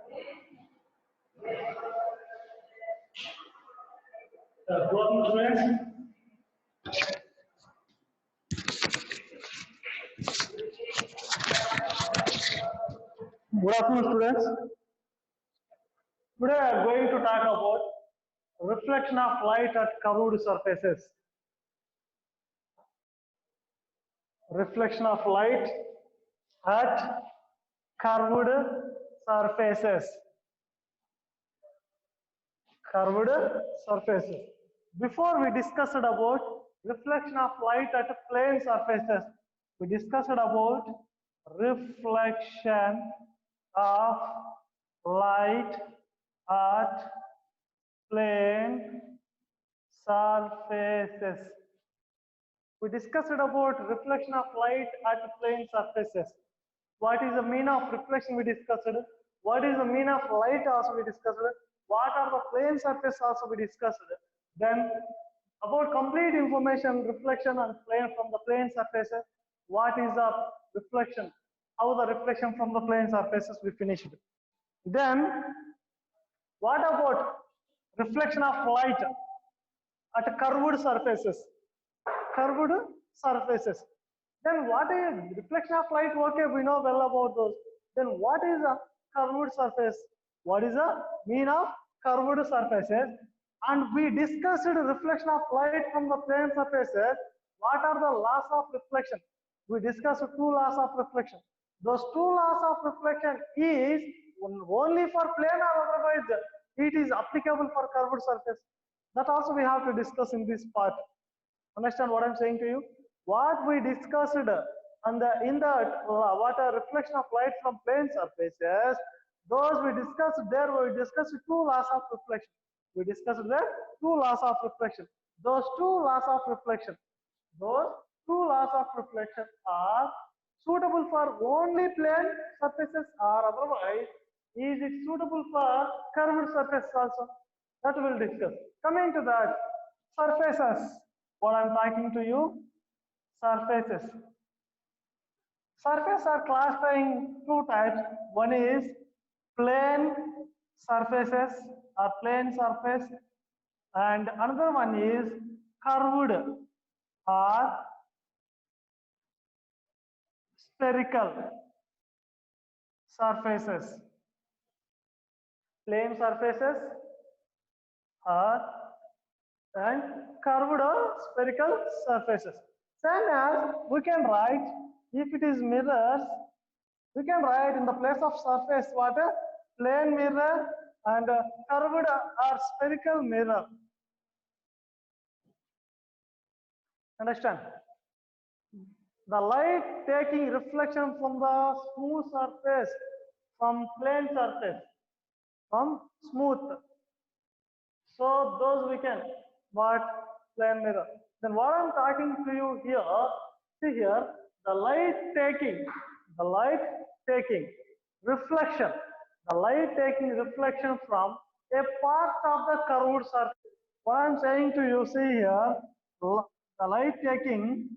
Good afternoon, students. Good afternoon, students. Today I am going to talk about reflection of light at curved surfaces. Reflection of light at curved surfaces. Curved surfaces. Before we discussed about reflection of light at plane surfaces, we discussed about reflection of light at plane surfaces. We discussed about reflection of light at plane surfaces. What is the meaning of reflection we discussed? What is the meaning of light also we discussed? What are the plane surface also we discussed? Then about complete information, reflection and plane from the plane surfaces. What is the reflection? How the reflection from the plane surfaces we finished. Then what about reflection of light at curved surfaces? Curved surfaces. Then what is reflection of light? Okay, we know well about those. Then what is a curved surface? What is the mean of curved surfaces? And we discussed reflection of light from the plane surfaces. What are the laws of reflection? We discussed two laws of reflection. Those two laws of reflection is only for plane or otherwise it is applicable for curved surface. That also we have to discuss in this part. Understand what I'm saying to you? What we discussed and in the what a reflection of light from plane surfaces, those we discussed there, we discussed two laws of reflection. We discussed there two laws of reflection. Those two laws of reflection, those two laws of reflection are suitable for only plane surfaces or otherwise is it suitable for curved surface also? That we'll discuss. Coming to that, surfaces. What I'm talking to you, surfaces. Surfaces are classifying two types. One is plane surfaces or plane surface, and another one is curved or spherical surfaces. Plane surfaces and curved or spherical surfaces. Same as we can write, if it is mirrors, we can write in the place of surface what a plane mirror and curved or spherical mirror. Understand? The light taking reflection from the smooth surface, from plane surface, from smooth. So those we can, but plane mirror. Then what I'm talking to you here, see here, the light taking reflection, the light taking reflection from a part of the curved surface. What I'm saying to you, see here, the light taking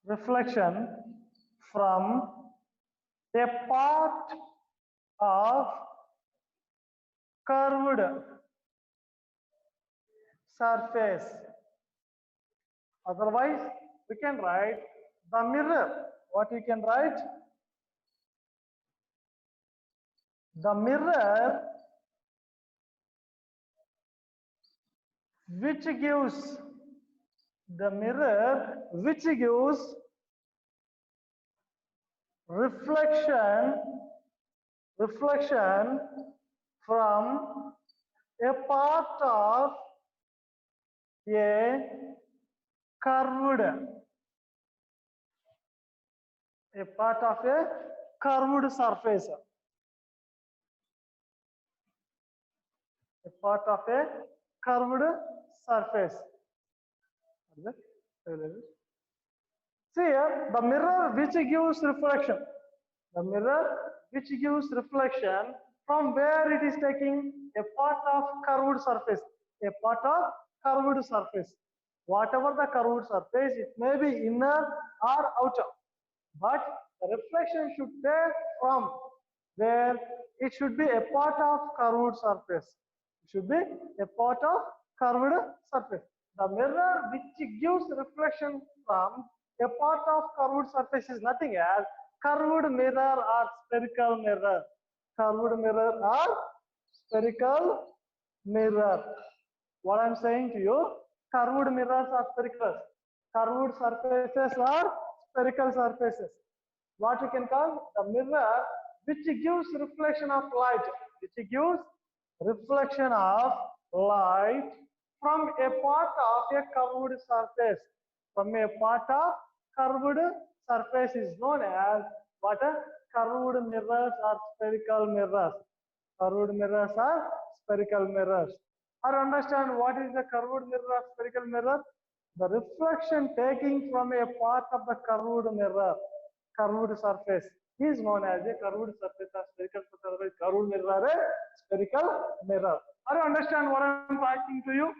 reflection from a part of curved surface. Otherwise, we can write the mirror. What we can write? The mirror which gives reflection from a part of a curved surface. A part of a curved surface. See here, the mirror which gives reflection. The mirror which gives reflection from where it is taking a part of curved surface. a part of curved surface. Whatever the curved surface, it may be inner or outer, but the reflection should take from where it should be a part of curved surface. It should be a part of curved surface. The mirror which gives reflection from a part of curved surface is nothing as curved mirror or spherical mirror. Curved mirror or spherical mirror. What I'm saying to you, curved mirrors are spherical. Curved surfaces are spherical surfaces. What we can call the mirror which gives reflection of light, which gives reflection of light from a part of a curved surface. From a part of curved surface is known as what? Curved mirrors or spherical mirrors. Curved mirrors are spherical mirrors. Or understand what is the curved mirror or spherical mirror? The reflection taking from a part of the curved mirror, curved surface is known as a curved surface or spherical surface. Curved mirror, a spherical mirror. Are you understand what I am talking to you?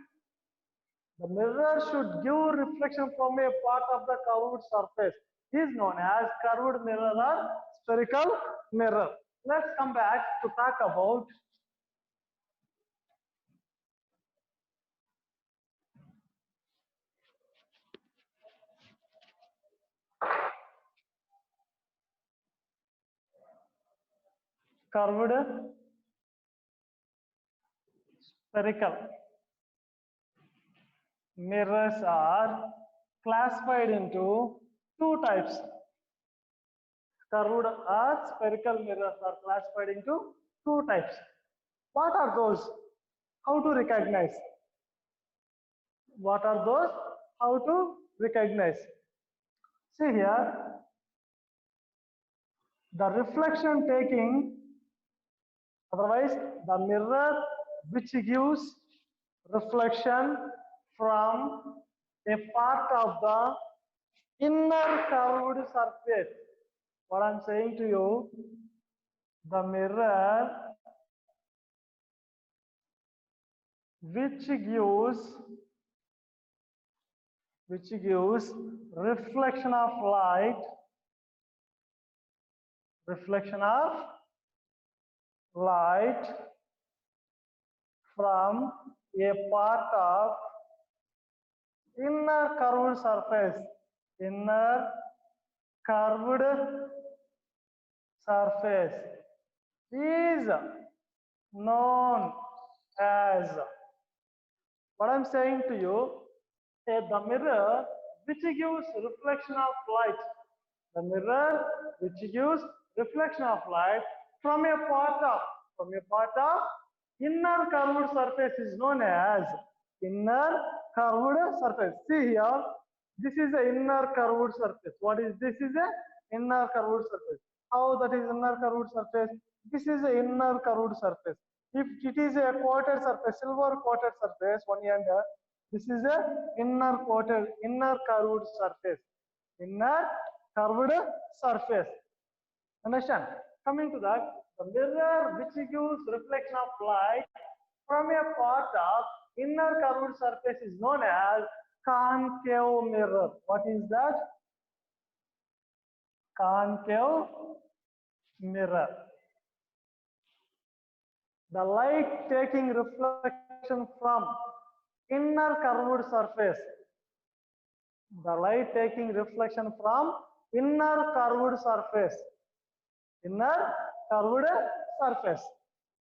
The mirror should give reflection from a part of the curved surface. Is known as curved mirror or spherical mirror. Let's come back to talk about curved spherical mirrors are classified into two types. Curved or spherical mirrors are classified into two types. What are those? How to recognize? What are those? How to recognize? See here, the reflection taking, otherwise the mirror which gives reflection from a part of the inner curved surface. What I'm saying to you, the mirror which gives reflection of light from a part of inner curved surface, inner curved surface is known as, what I'm saying to you, the mirror which gives reflection of light, the mirror which gives reflection of light from a part of inner curved surface is known as inner curved surface. See here, this is the inner curved surface. What is this? Is a inner curved surface. How that is inner curved surface? This is the inner curved surface. If it is a coated surface, silver coated surface, one end, this is a inner curved surface. Inner curved surface. Understand? Coming to that, the mirror which gives reflection of light from a part of inner curved surface is known as concave mirror. What is that? Concave mirror. The light taking reflection from inner curved surface. The light taking reflection from inner curved surface. Inner curved surface.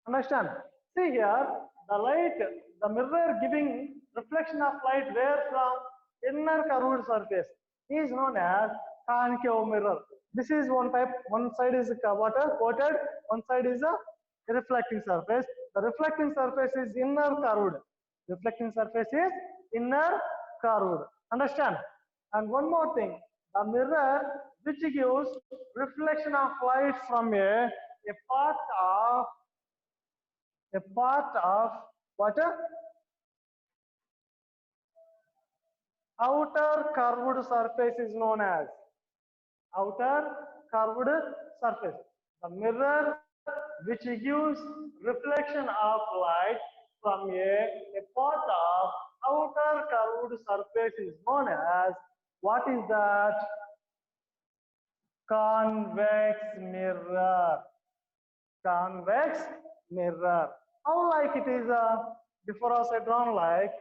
Understand? See here, the mirror giving reflection of light where from inner curved surface is known as concave mirror. This is one type. One side is water coated, one side is a reflecting surface. The reflecting surface is inner curved. Reflecting surface is inner curved. Understand? And one more thing, the mirror which gives reflection of light from a part of what? Outer curved surface is known as outer curved surface. The mirror which gives reflection of light from a part of outer curved surface is known as, what is that? Convex mirror. Convex mirror. How like it is before also drawn like,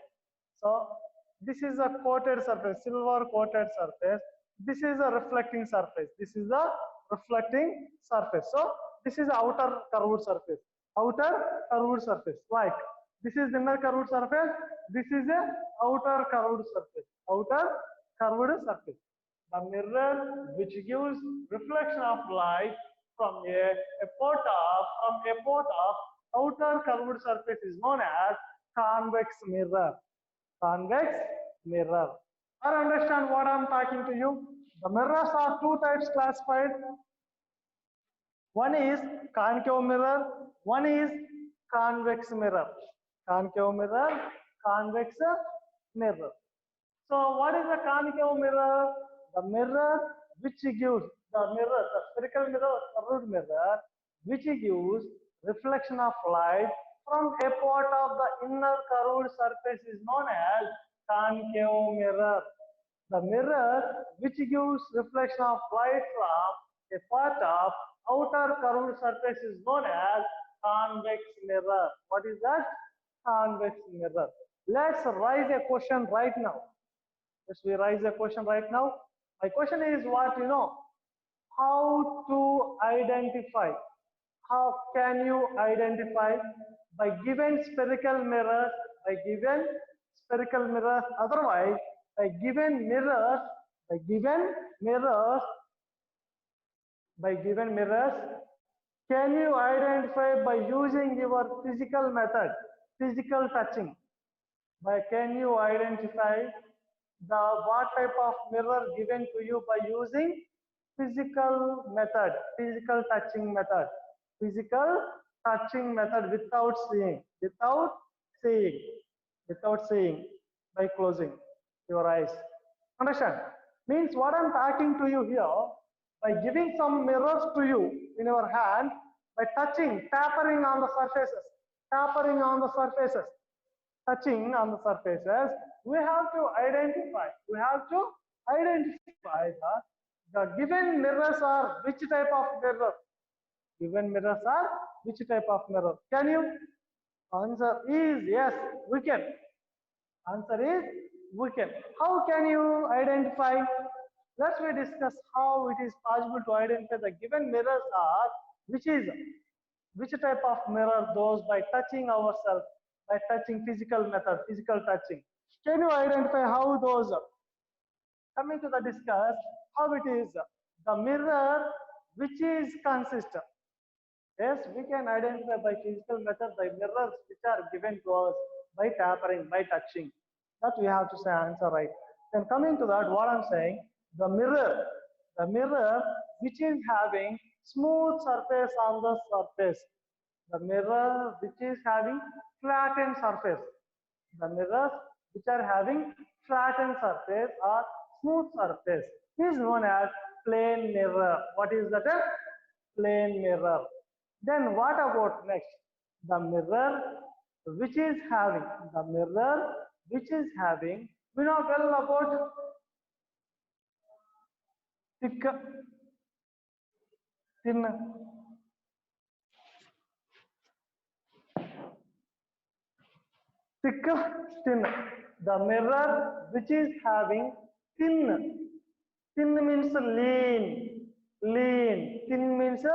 so this is a coated surface, silver coated surface. This is a reflecting surface. This is the reflecting surface. So this is outer curved surface. Outer curved surface. Like this is inner curved surface. This is a outer curved surface. Outer curved surface. The mirror which gives reflection of light from a part of outer curved surface is known as convex mirror. Convex mirror. I understand what I'm talking to you. The mirrors are two types classified. One is concave mirror, one is convex mirror. Concave mirror, convex mirror. So what is a concave mirror? The mirror which gives, the spherical mirror, curved mirror, which gives reflection of light from a part of the inner curved surface is known as concave mirror. The mirror which gives reflection of light from a part of outer curved surface is known as convex mirror. What is that? Convex mirror. Let's raise a question right now. We raise a question right now. My question is what you know. How to identify? How can you identify by given spherical mirrors? By given spherical mirrors. Otherwise, by given mirrors. By given mirrors. Can you identify by using your physical method, physical touching? Can you identify the what type of mirror given to you by using physical method, physical touching method without seeing, by closing your eyes. Understand? Means what I'm talking to you here, by giving some mirrors to you in your hand, by touching, tapping on the surfaces, touching on the surfaces, we have to identify the given mirrors are which type of mirror. Can you? Answer is yes, we can. How can you identify? Let's we discuss how it is possible to identify the given mirrors are which type of mirror, those by touching ourselves, by touching physical method, physical touching. Can you identify how those are? Coming to the discuss how it is the mirror which is consistent. Yes, we can identify by physical method the mirrors which are given to us by tapping, by touching. That we have to say answer right. Then coming to that, what I'm saying, the mirror which is having smooth surface on the surface. The mirror which is having flattened surface. The mirrors which are having flattened surface or smooth surface is known as plane mirror. What is that? Plane mirror. Then what about next? The mirror which is having, we know well about thick, thin, thin. The mirror which is having thin means lean, thin means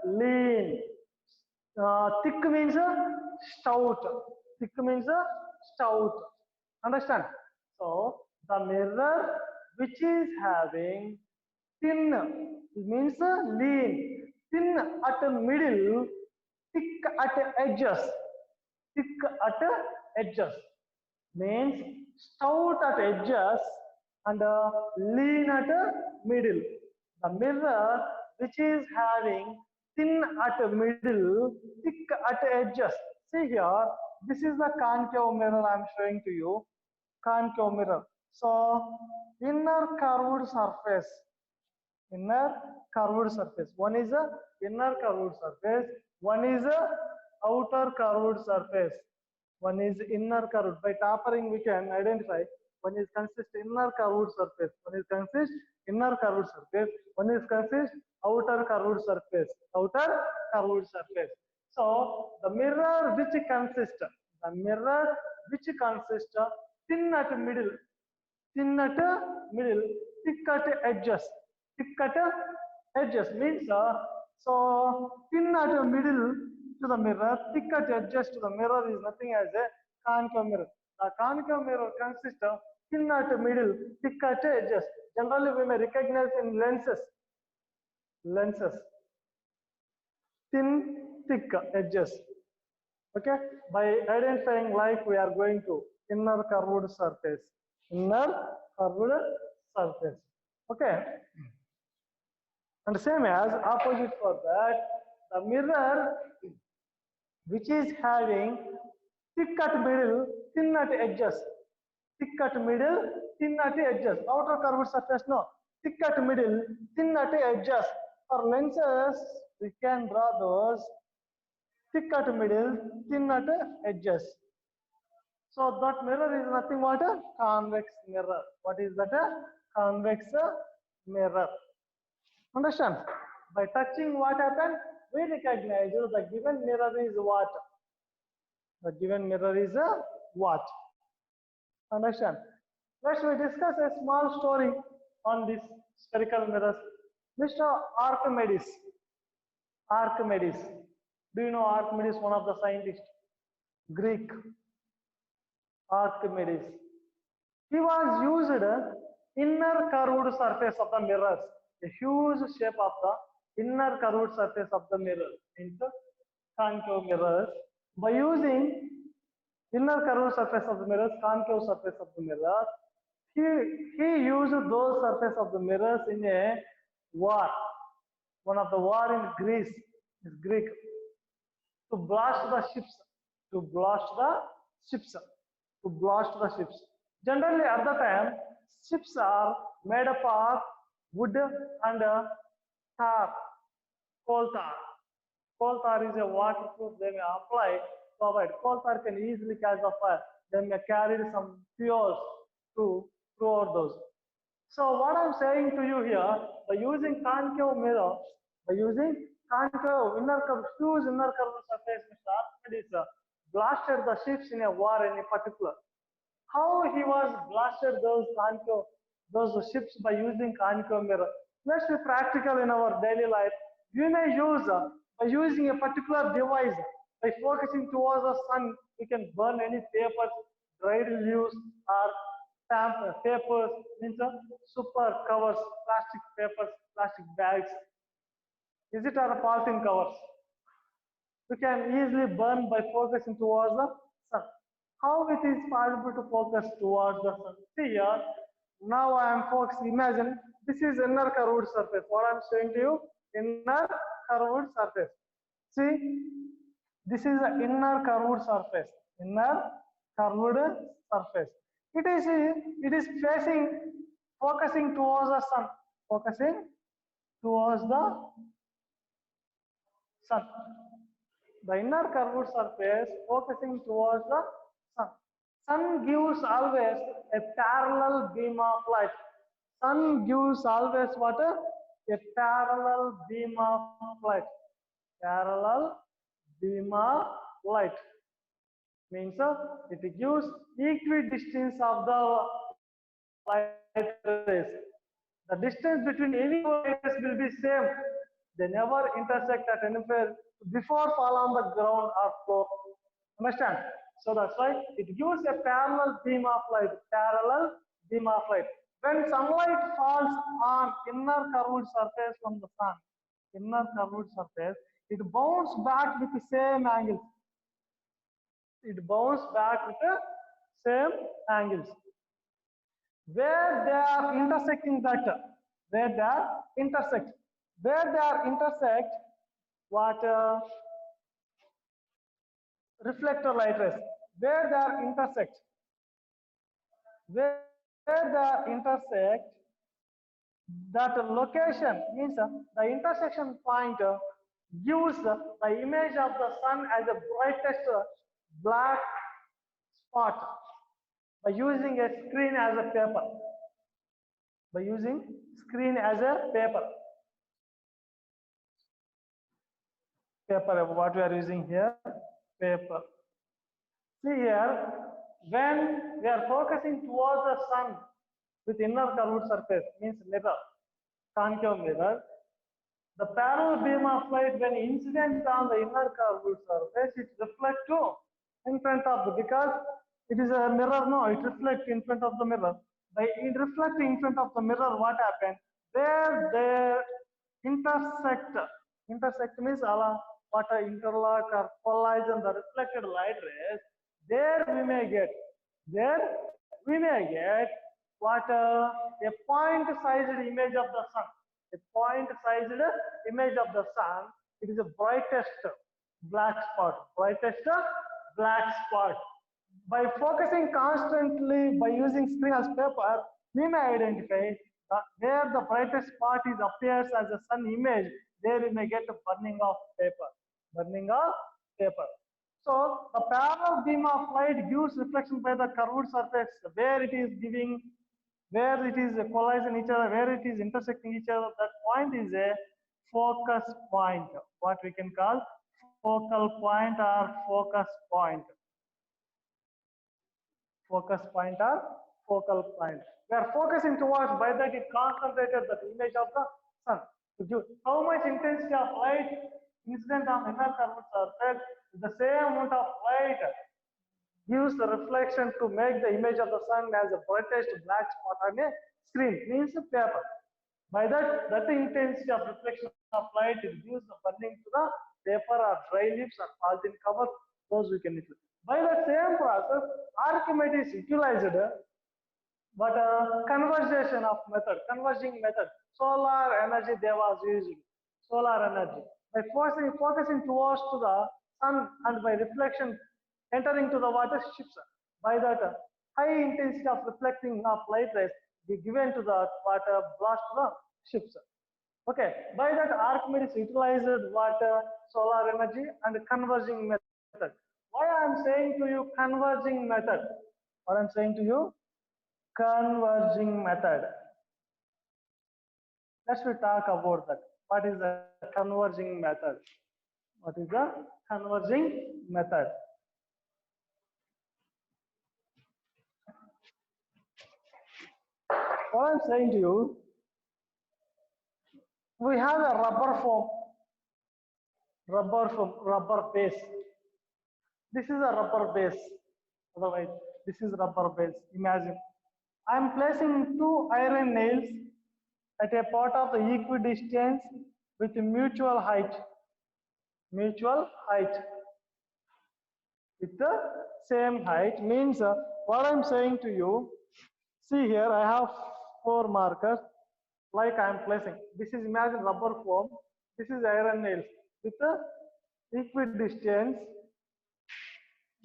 lean, thick means stout, understand? So the mirror which is having thin means lean, thin at middle, thick at edges, means stout at edges and lean at middle. The mirror which is having thin at middle, thick at edges. See here, this is the concave mirror I am showing to you. Concave mirror. So inner curved surface. One is a inner curved surface. One is a outer curved surface. One is inner curved. By tapering, we can identify. One is consist inner curved surface. One is consist inner curved surface. One is consist outer curved surface. Outer curved surface. So the mirror which consists, the mirror which consists thin at middle, thin at middle, thick at edges. Thick at edges means so thin at middle to the mirror, thick at edges to the mirror is nothing as a concave mirror. The concave mirror consists of thin at middle, thick at edges. Generally, we may recognize in lenses. Lenses, thin, thick edges. Okay, by identifying like we are going to inner curved surface, inner curved surface. Okay, and same as opposite for that, the mirror which is having thick at middle, thin at edges. Thick at middle, thin at edges. Outer curved surface, no. Thick at middle, thin at edges. For lenses, we can draw those thick at middle, thin at edges. So that mirror is nothing but a convex mirror. What is that? A convex mirror. Understand? By touching, what happened? We recognize the given mirror is what? The given mirror is a what? Understand? Let's we discuss a small story on this spherical mirrors. Mr. Archimedes. Archimedes. Do you know Archimedes, one of the scientists? Greek. Archimedes. He was used inner curved surface of the mirrors. A huge shape of the inner curved surface of the mirror into concave mirrors. By using inner curved surface of the mirrors, concave surface of the mirror, he used those surface of the mirrors in a war. One of the war in Greece is Greek. To blast the ships. To blast the ships. To blast the ships. Generally at the time, ships are made up of wood and tar, coal tar. Coal tar is a waterproof, they may apply to avoid. Coal tar can easily catch the fire. They may carry some fuels throughout those. So what I'm saying to you here, by using concave mirror, by using concave huge inner curved surface, Mr. Archimedes blasted the ships in a war in particular. How he was blasted those ships by using concave mirror? Let's be practical in our daily life. We may use by using a particular device, by focusing towards the sun, we can burn any papers, dried leaves, or papers, means super covers, plastic papers, plastic bags. Is it or polythene covers? We can easily burn by focusing towards the sun. How it is possible to focus towards the sun? See here, now I am focused. Imagine this is inner curved surface. What I am showing to you, inner curved surface. See, this is the inner curved surface. Inner curved surface. It is focusing towards the sun. Focusing towards the sun. The inner curved surface focusing towards the sun. Sun gives always a parallel beam of light. Sun gives always what? A parallel beam of light. Parallel beam of light means it gives equidistance of the light rays. The distance between any light rays will be same. They never intersect at anywhere before fall on the ground or floor. Understand? So that's why it gives a parallel beam of light. Parallel beam of light. When sunlight falls on inner curved surface from the sun, inner curved surface, it bounces back with the same angles. It bounces back with the same angles. Where they are intersecting that, where they are intersect, what reflector light rays, where they intersect, that location means the intersection point gives the image of the sun as the brightest black spot by using a screen as a paper. By using screen as a paper. Paper, what we are using here, paper. See here, when we are focusing towards the sun with inner curved surface, means mirror, concave mirror, the parallel beam of light when incident on the inner curved surface, it reflects to in front of the, because it is a mirror, no, it reflects in front of the mirror. By it reflecting in front of the mirror, what happened? There they intersect. Intersect means what interlock or collide on the reflected light rays. There we may get what a point-sized image of the sun. A point-sized image of the sun. It is the brightest black spot. Brightest black spot. By focusing constantly by using screen as paper, we may identify where the brightest spot is appears as a sun image. There we may get a burning of paper. Burning of paper. So the parallel beam of light gives reflection by the curved surface where it is giving, where it is colliding each other, where it is intersecting each other. That point is a focus point. What we can call focal point or focus point. Focus point or focal point. We are focusing towards, by that it concentrated the image of the sun. How much intensity of light incident on inner curved surface, the same amount of light gives the reflection to make the image of the sun as a brightest black spot on a screen, means paper. By that intensity of reflection of light, it gives the burning to the paper or dry leaves or polythene cover, those we can use. By the same process, Archimedes utilized but conversion of method, converging method. Solar energy they was using. Solar energy. By focusing towards to the sun and by reflection entering to the water ships. By that high intensity of reflecting of light rays be given to the water blast to the ships. Okay. By that Archimedes utilized water, solar energy and converging method. Why I am saying to you converging method? What I am saying to you? Converging method. Let's we talk about that. What is the converging method? What is the converging method? What I'm saying to you, we have a rubber base. This is a rubber base. Otherwise, this is rubber base. Imagine, I am placing two iron nails at a part of the equidistance with mutual height. Mutual height. With the same height means what I am saying to you. See here, I have 4 markers like I am placing. This is imagine rubber foam. This is iron nails with the equidistance.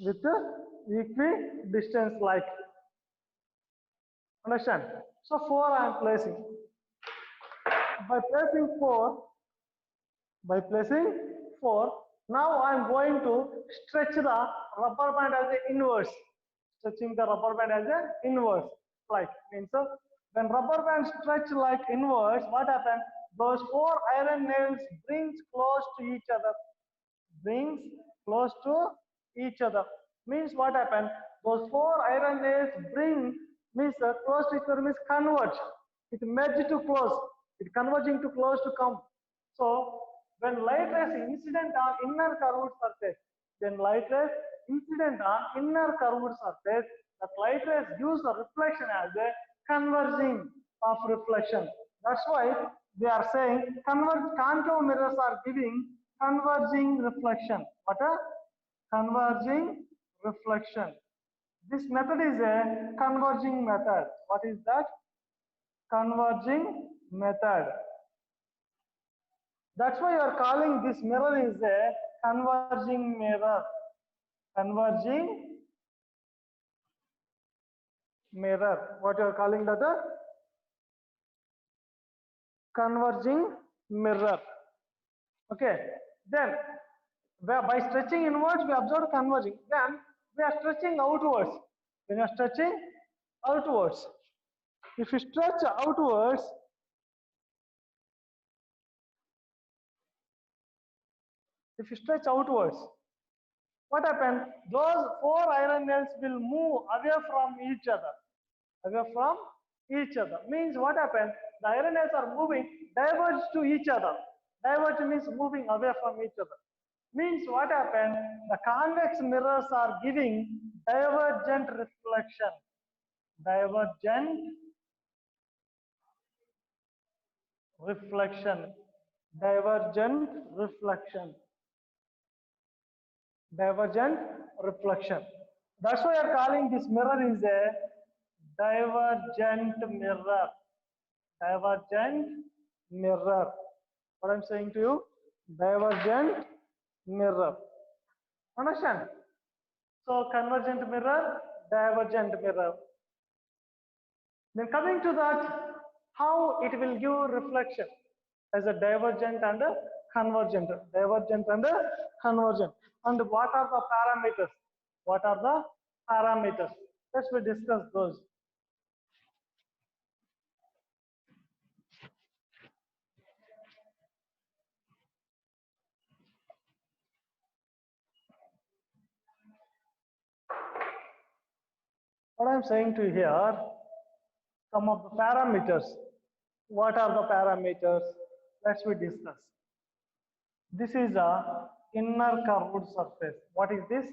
With the equidistance like. Understand? So 4 I am placing. By placing 4, now I am going to stretch the rubber band as an inverse. Stretching the rubber band as an inverse. Like means when rubber band stretch like inverse, what happens? Those 4 iron nails brings close to each other. Brings close to each other. Means what happens? Those 4 iron nails bring means close to each other means converge. It merge to close. It converging to close to come. So when light rays incident on inner curved surface, then light rays incident on inner curved surface, that light rays gives the reflection as a converging of reflection. That's why they are saying concave mirrors are giving converging reflection. What a converging reflection. This method is a converging method. What is that? Converging method. That's why you are calling this mirror is a converging mirror. Converging mirror. What you are calling that? Converging mirror. Okay. Then by stretching inwards, we observe converging. Then we are stretching outwards. When you are stretching outwards, if you stretch outwards, what happens? Those 4 iron nails will move away from each other. Away from each other means what happens? The iron nails are moving diverge to each other. Diverge means moving away from each other. Means what happens? The convex mirrors are giving divergent reflection. Divergent reflection. Divergent reflection. Divergent reflection. That's why we are calling this mirror is a divergent mirror. Divergent mirror. What I'm saying to you? Divergent mirror. Understand? So convergent mirror, divergent mirror. Then coming to that, how it will give reflection as a divergent and a convergent. Divergent and a convergent. And what are the parameters? What are the parameters? Let's we discuss those. What I'm saying to you here, some of the parameters. What are the parameters? Let's we discuss. This is a inner curved surface. What is this?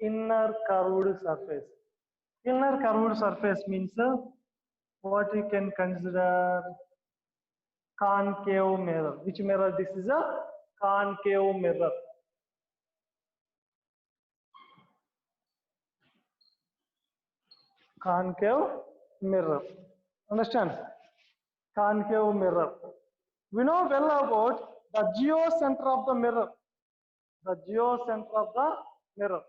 Inner curved surface. Inner curved surface means what you can consider concave mirror. Which mirror? This is a concave mirror. Concave mirror. Understand? Concave mirror. We know well about the geocenter of the mirror. The geocenter of the mirror.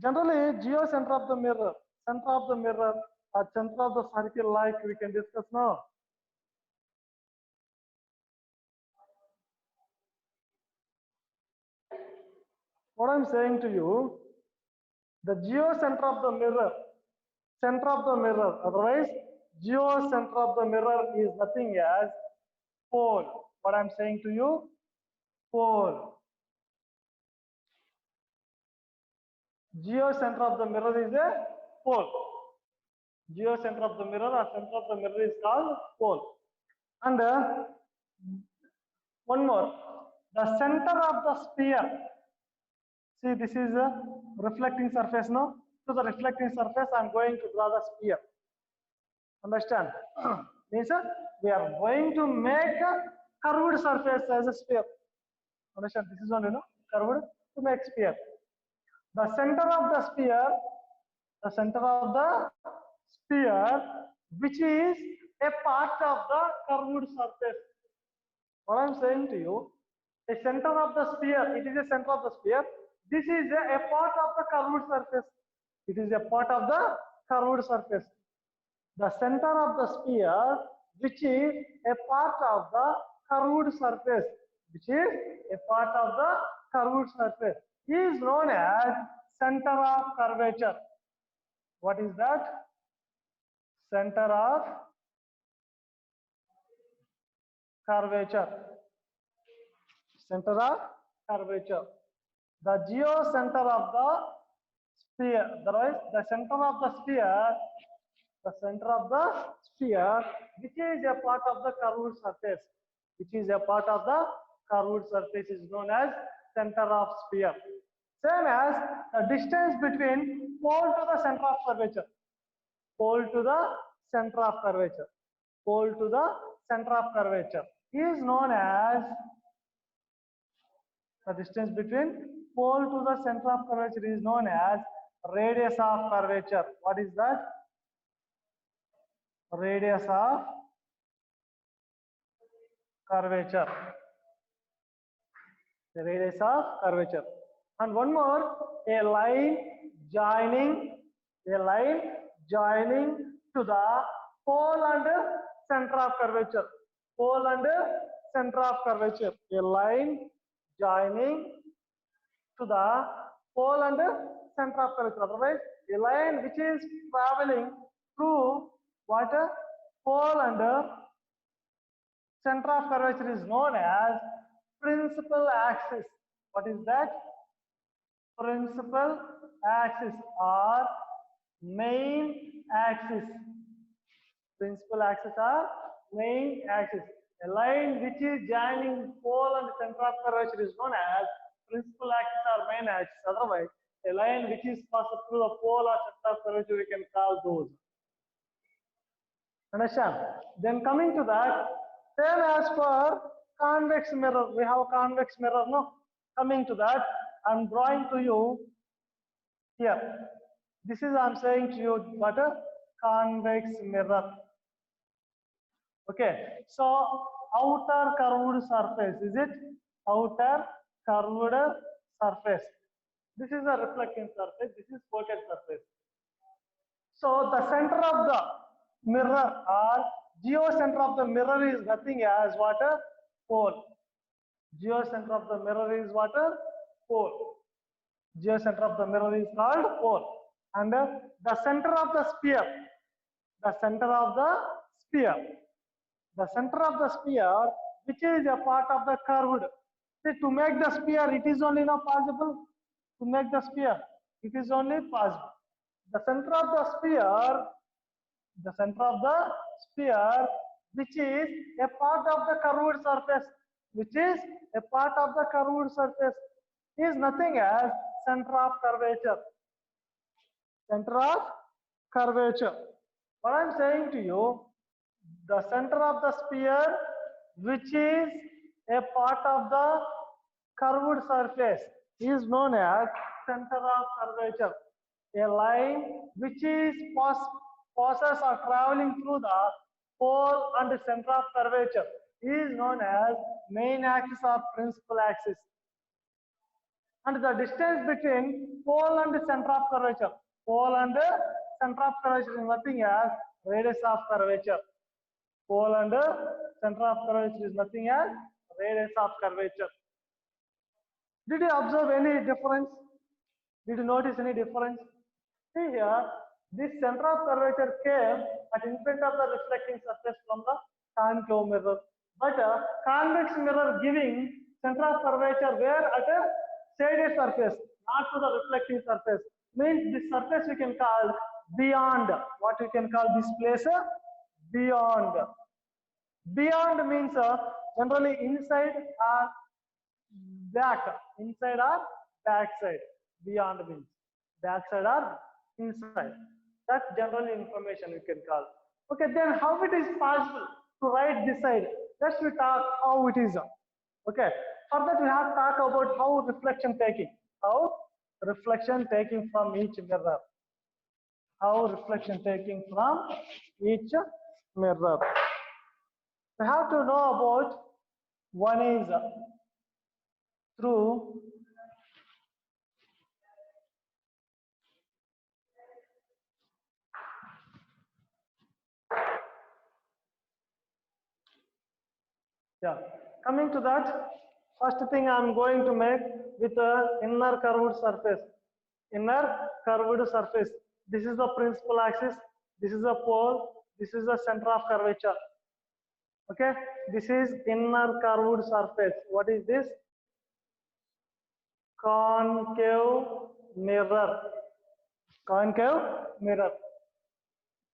Generally, geocenter of the mirror, center of the mirror, or center of the circle, like we can discuss now. What I'm saying to you, the geocenter of the mirror, center of the mirror, otherwise, geocenter of the mirror is nothing as pole. What I'm saying to you, pole. Geocenter of the mirror is a pole. Geocenter of the mirror or center of the mirror is called pole. And one more, the center of the sphere. See, this is a reflecting surface now. To the reflecting surface, I'm going to draw the sphere. Understand? Means we are going to make a curved surface as a sphere. Understand? This is one, curved to make sphere. The center of the sphere, which is a part of the curved surface. What I'm saying to you, a center of the sphere, it is a center of the sphere. This is a part of the curved surface. It is a part of the curved surface. The center of the sphere, which is a part of the curved surface, is known as center of curvature. What is that? Center of curvature. Center of curvature. The geocenter of the sphere, otherwise the center of the sphere, which is a part of the curved surface, is known as center of sphere. Same as the distance between pole to the center of curvature. Pole to the center of curvature is known as the distance between pole to the center of curvature is known as radius of curvature. What is that? Radius of curvature. The radius of curvature. And one more, a line joining to the pole and center of curvature. A line joining to the pole and center of curvature. Otherwise, a line which is traveling through what? Pole and center of curvature is known as principal axis. What is that? Principal axis or main axis. Principal axis or main axis. A line which is joining pole and center of curvature is known as principal axis or main axis. Otherwise, a line which is passed through the pole or center of curvature we can call those. Understand? Then coming to that, same as for convex mirror, we have convex mirror. No, coming to that, I'm drawing to you here. This is I'm saying to you what a convex mirror. Okay, so outer curved surface, is it? Outer curved surface. This is a reflecting surface. This is coated surface. So the center of the mirror or geocenter of the mirror is nothing as what? A pole. Geocenter of the mirror is what? A pole. Geocenter of the mirror is called pole. And the center of the sphere. The center of the sphere. The center of the sphere, which is a part of the curved. See, to make the sphere, it is only not possible. To make the sphere, it is only possible. The center of the sphere, which is a part of the curved surface, is nothing as center of curvature. Center of curvature. What I'm saying to you, the center of the sphere, which is a part of the curved surface, is known as center of curvature. A line which is passes or traveling through the pole and the center of curvature is known as main axis or principal axis. And the distance between pole and the center of curvature, is nothing as radius of curvature. Pole and center of curvature is nothing as radius of curvature. Did you observe any difference? Did you notice any difference? See here, this center of curvature came at in front of the reflecting surface from the concave mirror. But convex mirror giving center of curvature where at a shaded surface, not to the reflecting surface. Means this surface we can call beyond. What we can call this place? Beyond. Beyond means generally inside or back. Inside or back side. Beyond means backside or inside. That's general information we can call. Okay, then how it is possible to write this side? Let's we talk how it is. Okay, for that we have to talk about how reflection taking. How reflection taking from each mirror. How reflection taking from each mirror. We have to know about one is through coming to that, first thing I am going to make with the inner curved surface. Inner curved surface. This is the principal axis. This is the pole. This is the center of curvature. Okay, this is inner curved surface. What is this? Concave mirror. Concave mirror.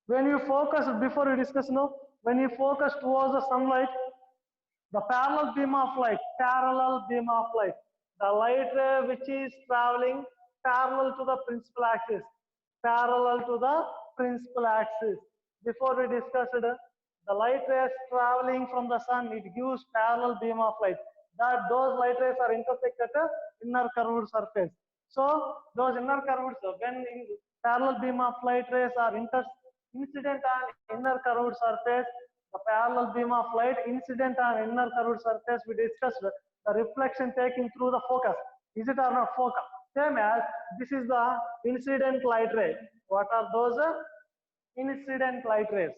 When you focus, before we discuss now, when you focus towards the sunlight, the parallel beam of light, the light ray which is traveling parallel to the principal axis, Before we discussed the light rays traveling from the sun, it gives parallel beam of light. Those light rays are intersect at a inner curved surface. So those inner curved, when parallel beam of light rays are incident on inner curved surface, the parallel beam of light incident on inner curved surface, we discussed the reflection taking through the focus. Is it or not focus? Same as this is the incident light ray. What are those incident light rays?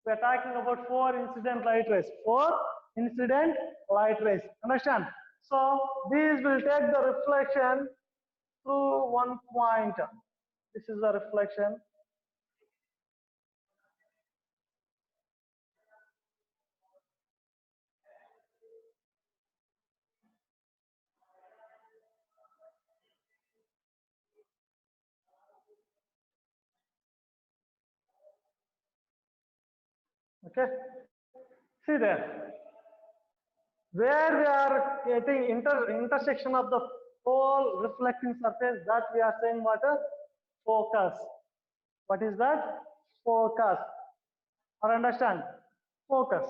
We are talking about 4 incident light rays. 4 incident light rays. Understand? So these will take the reflection through one point. This is the reflection. Okay, see there. Where we are getting intersection of the whole reflecting surface, that we are saying what a focus. What is that? Focus. Or understand? Focus.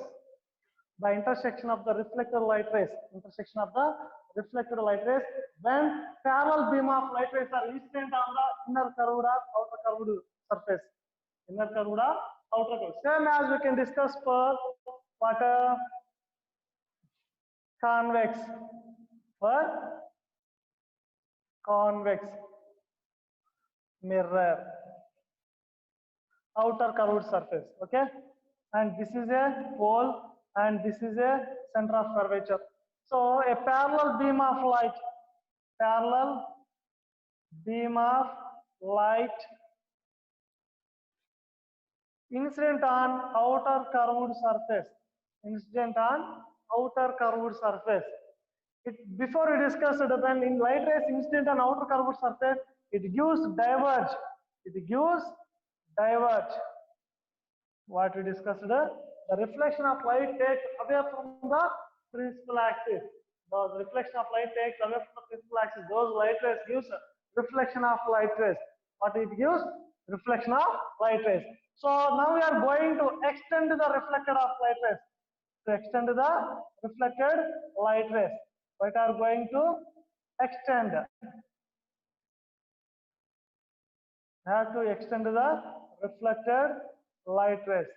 The intersection of the reflected light rays, intersection of the reflected light rays, when parallel beam of light rays are incident on the inner curved or outer curved surface. Inner curved or outer curved. Same as we can discuss for what a convex, for convex mirror, outer curved surface. Okay, and this is a pole and this is a center of curvature. So a parallel beam of light, parallel beam of light incident on outer curved surface, incident on outer curved surface. Before we discussed when in light rays incident on outer curved surface, it gives diverge. It gives diverge. What we discussed, the reflection of light takes away from the principal axis. The reflection of light takes away from the principal axis. Those light rays gives reflection of light rays. What it gives? Reflection of light rays. So now we are going to extend the reflected of light rays. To extend the reflected light rays. We are going to extend. Have to extend the reflected light rays.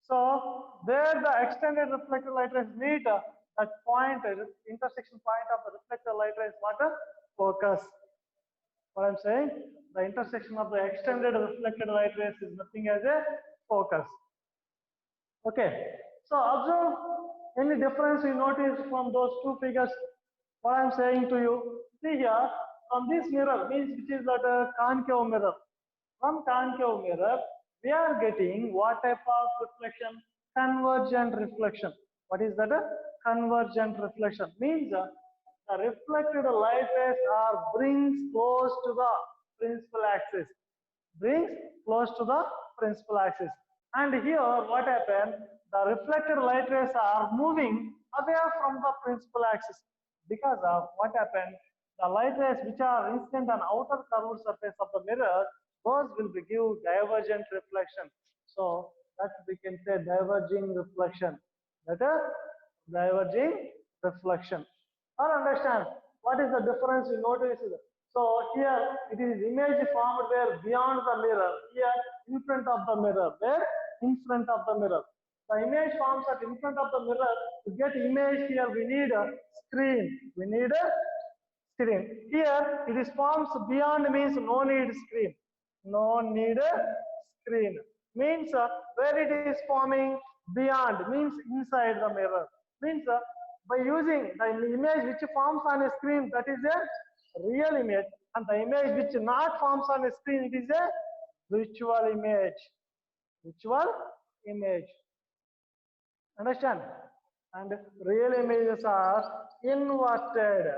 So where the extended reflected light rays meet, that point, intersection point of the reflected light rays, what a focus. What I'm saying, the intersection of the extended reflected light rays is nothing as a focus. Okay, so observe any difference you notice from those two figures. What I'm saying to you, see here, from this mirror, means which is that a concave mirror. From concave mirror, we are getting what type of reflection? Convergent reflection. What is that? Convergent reflection means the reflected light rays are brings close to the principal axis. Brings close to the principal axis. And here what happened? The reflected light rays are moving away from the principal axis. Because of what happened? The light rays which are incident on outer curved surface of the mirror, those will give divergent reflection. So that we can say diverging reflection. That is diverging reflection. Or understand what is the difference you notice? So here it is image formed where beyond the mirror, here in front of the mirror, where in front of the mirror. The image forms at in front of the mirror. To get image here we need a screen. We need a screen. Here it is forms beyond means no need screen. No need a screen. Means where it is forming beyond means inside the mirror. Means by using the image which forms on a screen, that is a real image, and the image which not forms on a screen, it is a virtual image. Virtual image. Understand? And real images are inverted,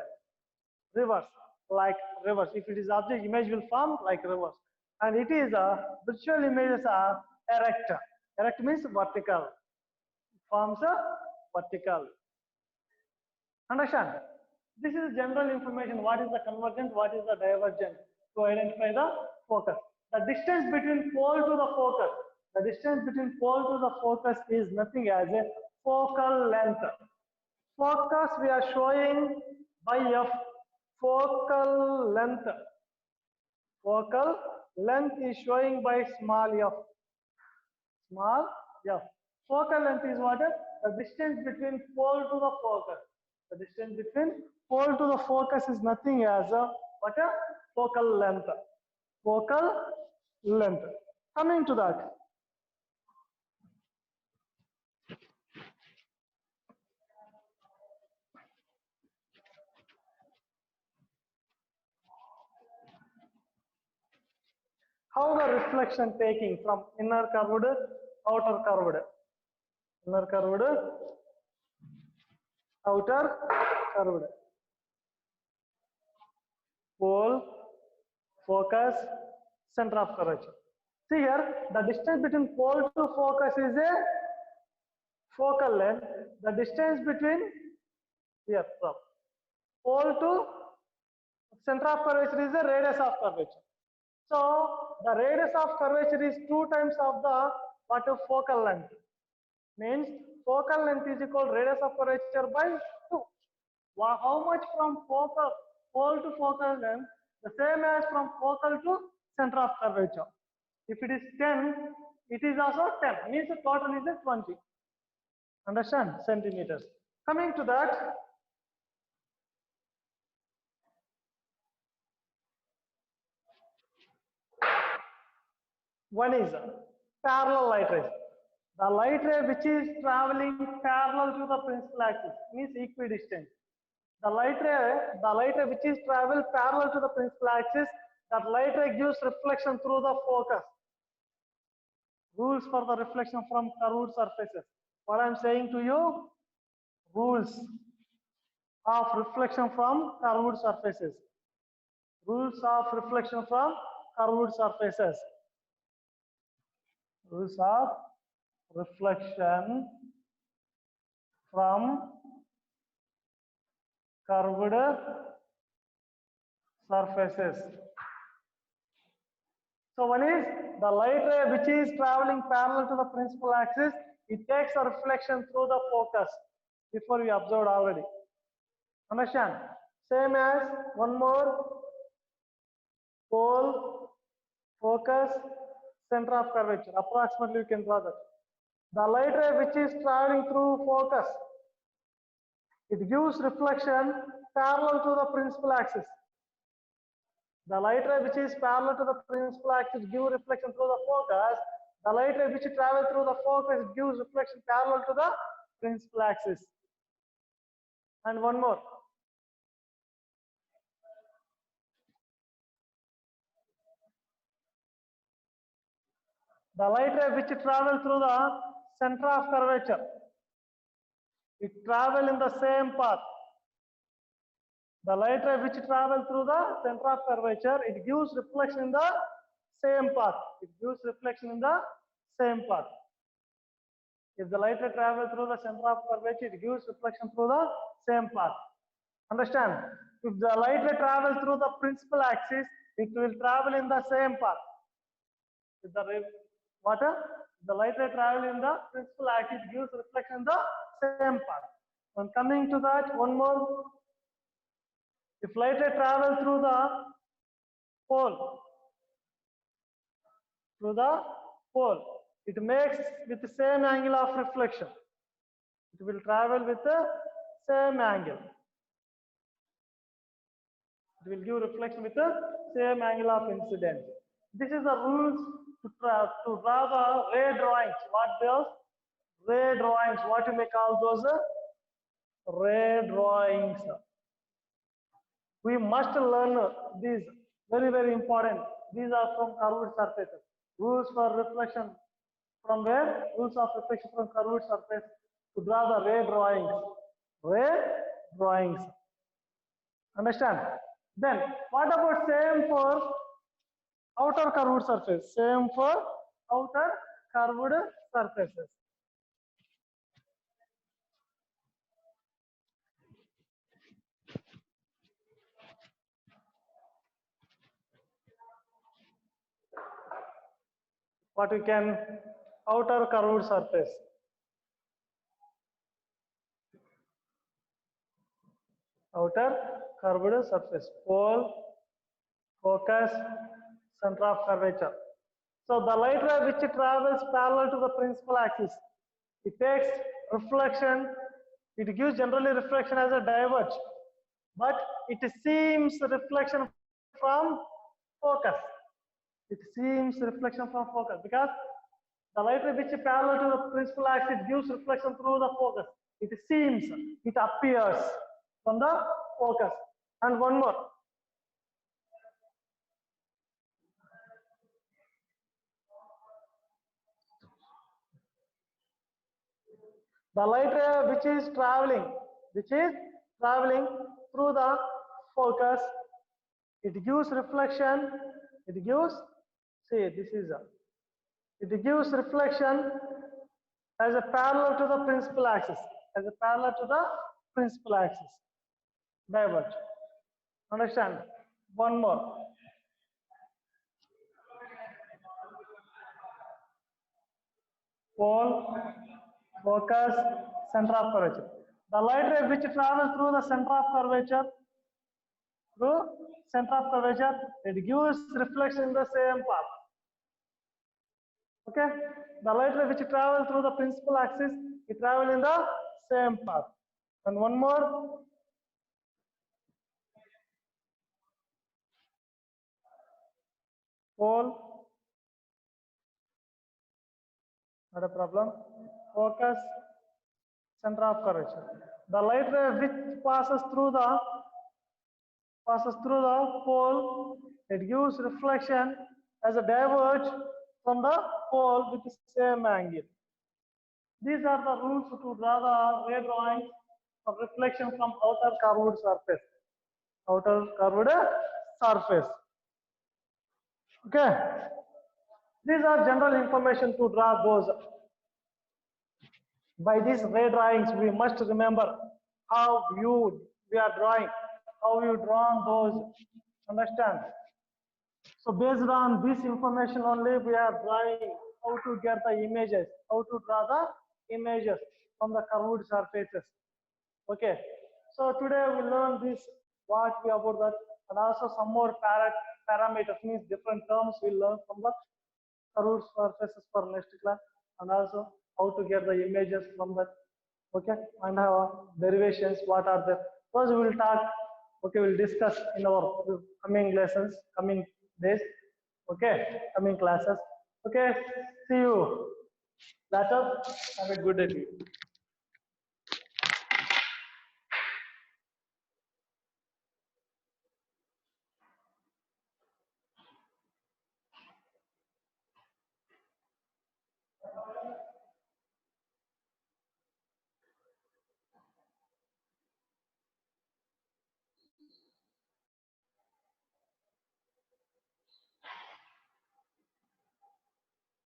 reverse, like reverse. If it is object, image will form like reverse. And it is virtual images are erect. Erect means vertical. Forms a vertical. Understand? This is general information. What is the convergent? What is the divergent? To identify the focus. The distance between pole to the focus. The distance between pole to the focus is nothing as a focal length. Focus we are showing by F. Focal length. Focal length is showing by small f. Small f. Focal length is what? The distance between pole to the focus. The distance between pole to the focus is nothing as a what? A focal length. Focal length. Coming to that. How the reflection taking from inner curved, outer curved, inner curved, outer curved, pole, focus, center of curvature. See here, the distance between pole to focus is a focal length. The distance between here from pole to center of curvature is the radius of curvature. So the radius of curvature is 2 times of the focal length. Means focal length is equal to radius of curvature by 2. How much from pole to focal length? The same as from focal to center of curvature. If it is 10, it is also 10. Means the total is 20. Understand? Centimeters. Coming to that, one is parallel light rays. The light ray which is traveling parallel to the principal axis means equidistant. The light ray which is travel parallel to the principal axis, that light ray gives reflection through the focus. Rules for the reflection from curved surfaces. What I am saying to you, rules of reflection from curved surfaces. Rules of reflection from curved surfaces. Rules of reflection from curved surfaces. So one is the light ray which is traveling parallel to the principal axis, it takes a reflection through the focus. Before we observed already. Understand? Same as one more, pole, focus, center of curvature. Approximately you can draw that. The light ray which is traveling through focus, it gives reflection parallel to the principal axis. The light ray which is parallel to the principal axis gives reflection through the focus. The light ray which travels through the focus gives reflection parallel to the principal axis. And one more. The light ray which travels through the center of curvature, it travels in the same path. The light ray which travels through the center of curvature, it gives reflection in the same path. It gives reflection in the same path. If the light ray travels through the center of curvature, it gives reflection through the same path. Understand? If the light ray travels through the principal axis, it will travel in the same path. If the light ray travels in the principal axis, it gives reflection in the same path. When coming to that, one more. If light ray travels through the pole, it makes with the same angle of reflection. It will travel with the same angle. It will give reflection with the same angle of incidence. This is the rules to draw the ray drawings. What those? Ray drawings. What you may call those? Ray drawings. We must learn these. Very, very important. These are from curved surfaces. Rules for reflection from where? Rules of reflection from curved surface to draw the ray drawings. Ray drawings. Understand? Then what about same for outer curved surface? Same for outer curved surfaces. What we can outer curved surface. Outer curved surface. Pole, focus, center of curvature. So the light ray which travels parallel to the principal axis, it takes reflection. It gives generally reflection as a diverge, but it seems reflection from focus. It seems reflection from focus because the light ray which is parallel to the principal axis gives reflection through the focus. It seems, it appears from the focus. And one more. The light ray which is traveling through the focus, it gives reflection, it gives, see this is a, it gives reflection as a parallel to the principal axis, as a parallel to the principal axis. Diverge. Understand? One more. Pole, focus, center of curvature. The light ray which travels through the center of curvature, it gives reflection in the same path. Okay, the light ray which travels through the principal axis, it travels in the same path. And one more. Pole, not a problem. Focus, center of curvature. The light ray which passes through the pole, it gives reflection as a diverge from the pole with the same angle. These are the rules to draw the ray drawings for reflection from outer curved surface. Outer curved surface. Okay. These are general information to draw those. By these ray drawings, we must remember how we are drawing, how you drawn those. Understand? So based on this information only, we are drawing how to get the images, how to draw the images from the curved surfaces. Okay. So today we learn this, what we about that, and also some more parameters, means different terms we learn from the curved surfaces for next class, and also how to get the images from that. Okay, and derivations, what are there. First we will talk, okay, we'll discuss in our coming lessons, coming days, okay, coming classes. Okay, see you later. Have a good day.